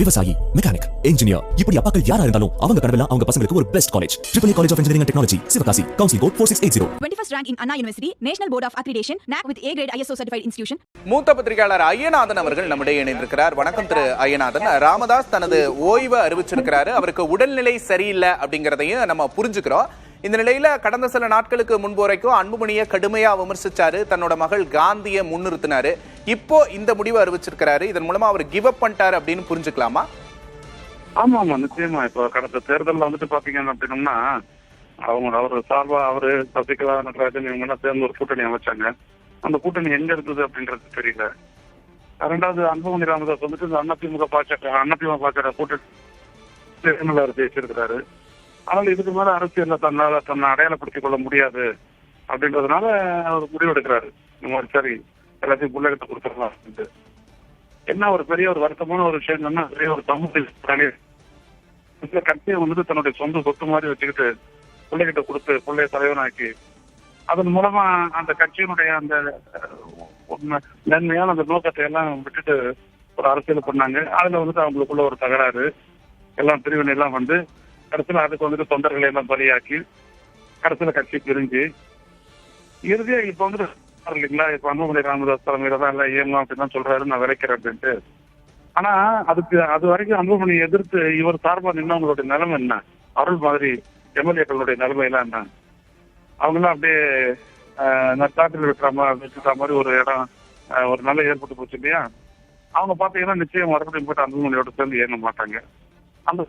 விவசாயி, mechanic, engineer, இப்படி அப்பாக்கள் யாரா இருந்தாலும் அவங்க கனவெல்லாம் அவங்க பசங்களுக்கு ஒரு best college. EEE College of Engineering and Technology, Sivakasi. Counseling code 4680. 21st rank in Anna University, National Board of Accreditation, NAC with A grade ISO certified institution. மூத்த பத்திரிகையாளர் ஐயநாதன் அவர்கள் நம்முடைய இணைந்திருக்கிறார். வணக்கம் திரு ஐயநாதன். ராமதாஸ் தனது ஓய்வை அறிவிச்சிருக்கிறாரு. அவருக்கு உடல்நிலை சரியில்லை அப்படிங்கறதையும் நம்ம புரிஞ்சுக்கிறோம். இந்த நிலையில கடந்த சில நாட்களுக்கு முன்பு வரைக்கும் அன்புமணியை கடுமையா விமர்சிச்சாரு. தன்னோட மகள் காந்தியை முன்னிறுத்தினாரு. இப்போ இந்த முடிவை அறிவிச்சிருக்கிறாரு. இதன் மூலமா அவர் கிவ் அப் பண்ணிட்டாரு அப்படின்னு புரிஞ்சுக்கலாமா? ஆமா நிச்சயமா. இப்போ கடந்த தேர்தலில் வந்துட்டு பாத்தீங்கன்னா அப்படின்னம்னா அவர் சார்பா அவரு சசிகலா நடராஜன் இவங்க எல்லாம் சேர்ந்து ஒரு கூட்டணி அமைச்சாங்க. அந்த கூட்டணி எங்க இருக்குது அப்படின்றது தெரியல. ரெண்டாவது அன்புமணி ராமதாஸ் வந்துட்டு இந்த அதிமுக பாஜக கூட்டணி பேசியிருக்கிறாரு. ஆனால் இதுக்கு மேல அரசியல்ல தன்னை அடையாளப்படுத்திக் கொள்ள முடியாது அப்படின்றதுனால அவர் முடிவெடுக்கிறாரு. இந்த மாதிரி சரி எல்லாத்தையும் புள்ளகிட்ட கொடுத்துடலாம் அப்படின்ட்டு. என்ன ஒரு பெரிய ஒரு வருத்தமான ஒரு விஷயம் என்னன்னா, பெரிய ஒரு சமூக கட்சியை வந்துட்டு தன்னுடைய சொந்த சொத்து மாதிரி வச்சுக்கிட்டு பிள்ளைகிட்ட கொடுத்து பிள்ளைய தலைவனாக்கி அதன் மூலமா அந்த கட்சியினுடைய அந்த நன்மையான அந்த நோக்கத்தை எல்லாம் விட்டுட்டு ஒரு அரசியல் பண்ணாங்க. அதுல வந்துட்டு அவங்களுக்குள்ள ஒரு தகராறு எல்லாம் பிரிவினை எல்லாம் வந்து கடைசியில் அதுக்கு வந்துட்டு தொண்டர்களை எல்லாம் பலியாக்கி கடைசியில கட்சி பிரிஞ்சு இறுதியா இப்ப வந்துட்டு இல்லைங்களா, இப்ப அன்புமணி ராமதாஸ் தலைமையில தான் எல்லாம் இயங்கும் அப்படின்னு சொல்றாரு, நான் விளைக்கிறேன் அப்படின்ட்டு. ஆனா அது வரைக்கும் அன்புமணி எதிர்த்து இவர் சார்பா நின்னவங்களுடைய நிலைமை என்ன, அருள் மாதிரி எம்எல்ஏக்களுடைய நிலைமை எல்லாம் என்ன, அவங்கெல்லாம் அப்படியே நட்டாட்டில் விட்டுற மாதிரி ஒரு இடம் ஒரு நல்ல ஏற்பட்டு போச்சு இல்லையா. அவங்க பாத்தீங்கன்னா நிச்சயம் மறுபடியும் போட்டு அன்புமணியோட சேர்ந்து இயங்க மாட்டாங்க. அந்த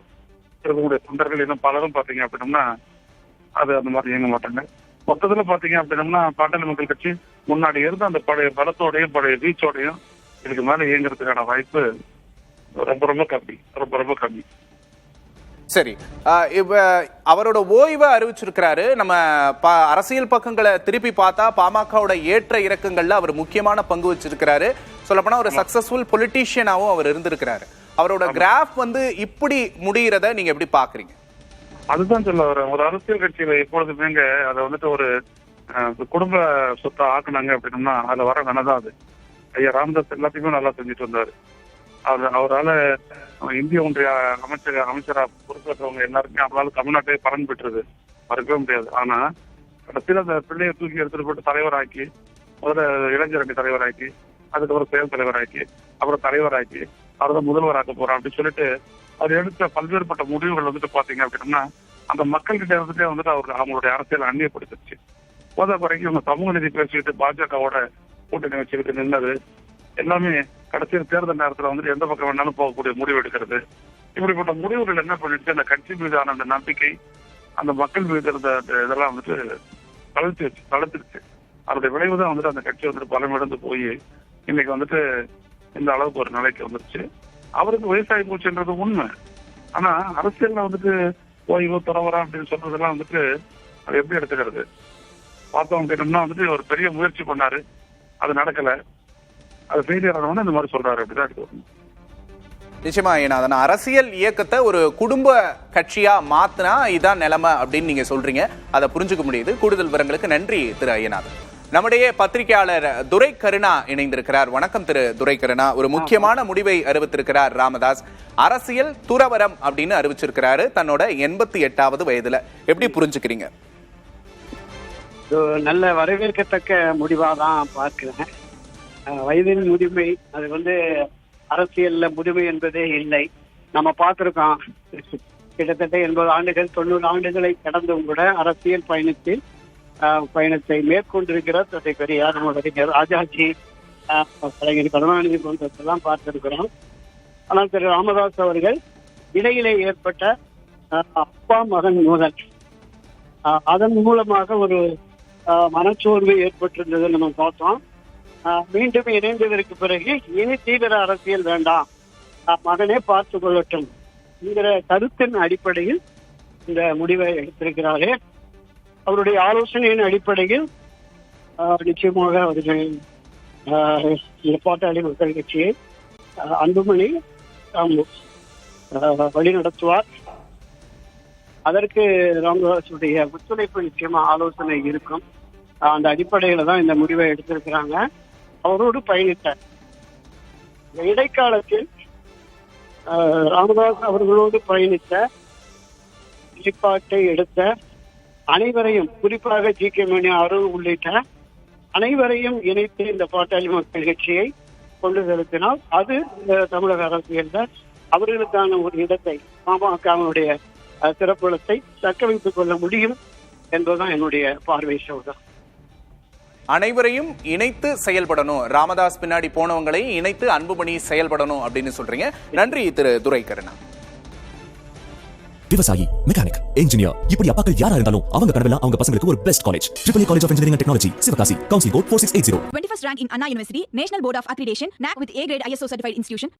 தொண்டர்கள் இன்னும் பலரும் பாத்தீங்க அப்படின்னம்னா அது அந்த மாதிரி இயங்க மாட்டாங்க. மொத்தத்துல பாத்தீங்க அப்படின்னம்னா பாட்டாளி மக்கள் கட்சி முன்னாடி இருந்து அந்த பழைய பலத்தோடையும் பழைய வீச்சோடையும் இதுக்கு மேல இயங்குறதுக்கான வாய்ப்பு ரொம்ப கம்மி. சரி, அவரோட ஓய்வை அறிவிச்சிருக்கிறாரு. நம்ம அரசியல் பக்கங்களை திருப்பி பார்த்தா பாமகவோட ஏற்ற இறக்கங்கள்ல அவர் முக்கியமான பங்கு வச்சிருக்கிறாரு. சொல்லப்போனா ஒரு சக்சஸ்ஃபுல் பொலிட்டீஷியனாவும் அவர் இருந்திருக்கிறாரு. அவரோட கிராஃப் இப்படி முடிகிறத நீங்க எப்படி பாக்குறீங்க? அதுதான் சொல்ல வரேன். ஒரு அரசியல் கட்சியில எப்பொழுதுமேங்க அதை வந்துட்டு ஒரு குடும்ப சொத்தை ஆக்குனாங்க அப்படின்னா அதுல வர வேணதான் அது. ஐயா ராமதாஸ் எல்லாத்தையுமே நல்லா செஞ்சுட்டு வந்தாரு. அவரால் இந்திய ஒன்றிய அமைச்சரா பொறுப்பேற்றவங்க எல்லாருமே அவரால் தமிழ்நாட்டை பலன் பெற்றது, மறக்கவே முடியாது. ஆனா கடைசியில் அந்த பிள்ளையை தூக்கி எடுத்துட்டு போட்டு தலைவராக்கி, முதல்ல இளைஞரணி தலைவராக்கி, அதுக்கப்புறம் செயல் தலைவராக்கி, அப்புறம் தலைவராக்கி, அவர் தான் முதல்வராக்க போறோம் அப்படின்னு சொல்லிட்டு அவர் எடுத்த பல்வேறுபட்ட முடிவுகள் வந்துட்டு பாத்தீங்க அப்படின்னா அந்த மக்கள்கிட்ட இருந்துட்டே வந்துட்டு அவங்களுடைய அரசியல் அந்நியப்படுத்துச்சு. போத குறைக்கு இவங்க சமூக நீதி பேசிக்கிட்டு பாஜகவோட கூட்டணி வச்சுக்கிட்டு நின்னது எல்லாமே கடைசியில் தேர்தல் நேரத்துல வந்துட்டு எந்த பக்கம் வேணாலும் போகக்கூடிய முடிவு எடுக்கிறது. இப்படிப்பட்ட முடிவுகள் என்ன பண்ணிட்டு அந்த கட்சி மீதான அந்த நம்பிக்கை, அந்த மக்கள் மீது இருந்த இதெல்லாம் வந்துட்டு தளர்த்துருச்சு. அதோடைய விளைவு தான் வந்துட்டு அந்த கட்சி வந்துட்டு பலமிழந்து போய் இன்னைக்கு வந்துட்டு இந்த அளவுக்கு ஒரு நிலைக்கு வந்துருச்சு. அவருக்கு வயசாகி போச்சுன்றது உண்மை. ஆனா அரசியல்ல வந்துட்டு ஓய்வு துறவரா அப்படின்னு சொல்றதெல்லாம் வந்துட்டு அது எப்படி எடுத்துக்கிறது? பார்த்தோம் அப்படின்னா வந்துட்டு ஒரு பெரிய முயற்சி பண்ணாரு, அது நடக்கல, அது ஃபெயிலியர் ஆனவொன்னு இந்த மாதிரி சொல்றாரு அப்படிதான் எடுத்துக்கணும். நிச்சயமா ஏன்னா அரசியல் இயக்கத்தை ஒரு குடும்ப கட்சியா மாத்தினா இதான் நிலைமை அப்படின்னு நீங்க சொல்றீங்க. அதை புரிஞ்சுக்க முடியுது. கூடுதல் விவரங்களுக்கு நன்றி திரு ஐயநாதன். நம்முடைய பத்திரிகையாளர் துரை கருணா இணைந்திருக்கிறார். வணக்கம் திரு துரை கருணா. ஒரு முக்கியமான முடிவை அறிவித்திருக்கிறார் ராமதாஸ். அரசியல் துறவரம் அப்படின்னு அறிவிச்சிருக்கிறாரு தன்னோட 88வது வயதுல. எப்படி புரிஞ்சுக்கிறீங்க? நல்ல வரவேற்கத்தக்க முடிவாக தான் பார்க்கிறேன். வயதின் முதுமை அது அரசியல்ல முதுமை என்பதே இல்லை. நம்ம பார்த்திருக்கோம், கிட்டத்தட்ட 80 ஆண்டுகள் 90 ஆண்டுகளை கடந்தும் கூட அரசியல் பயணத்தை மேற்கொண்டிருக்கிற தந்தை பெரியார், அறிஞர் ராஜாஜி, கலைஞர் கருணாநிதி போன்றதெல்லாம் பார்த்திருக்கிறோம். ஆனால் திரு ராமதாஸ் அவர்கள் இடையிலே ஏற்பட்ட அப்பா மகன் மோதல், அதன் மூலமாக ஒரு மனச்சோர்வு ஏற்பட்டிருந்தது நம்ம பார்த்தோம். மீண்டும் இணைந்ததற்கு பிறகு இனி தீவிர அரசியல் வேண்டாம், மகனே பார்த்து கொள்ளட்டும் என்கிற கருத்தின் அடிப்படையில் இந்த முடிவை எடுத்திருக்கிறாரே. அவருடைய ஆலோசனையின் அடிப்படையில் நிச்சயமாக அவர்கள் பாட்டாளி மக்கள் கட்சியை அன்புமணி வழி நடத்துவார். அதற்கு ராமதாசுடைய ஒத்துழைப்பு நிச்சயமா ஆலோசனை இருக்கும். அந்த அடிப்படையில தான் இந்த முடிவை எடுத்திருக்கிறாங்க. அவரோடு பயணித்தார். இடைக்காலத்தில் ராமதாஸ் அவர்களோடு பயணித்த வெளிப்பாட்டை எடுத்த அனைவரையும், குறிப்பாக ஜி.கே. மணி அருள் உள்ளிட்ட அனைவரையும் இணைத்து இந்த பாட்டாளி மக்கள் கட்சியை கொண்டு செலுத்தினால் அது இந்த தமிழக அரசியல்ல அவர்களுக்கான ஒரு இடத்தை, பாமகவுடைய சிறப்புலத்தை தக்க வைத்துக் கொள்ள முடியும் என்பதுதான் என்னுடைய பார்வை. சோதா, அனைவரையும் இணைத்து செயல்படணும், ராமதாஸ் பின்னாடி போனவங்களை இணைத்து அன்புமணி செயல்படணும் அப்படின்னு சொல்றீங்க. நன்றி திரு துரைக்கருணா. விவசாயி, மெக்கானிக், இன்ஜினியர், இப்படி அப்பாக்கள் யாரா இருந்தாலும் அவங்க கனவெல்லாம் அவங்க பசங்களுக்கு ஒரு best college. Triple college of engineering and technology, Sivakasi. Counselling code 4680. 21st rank in Anna University, National Board of Accreditation, NAC with A grade ISO certified institution.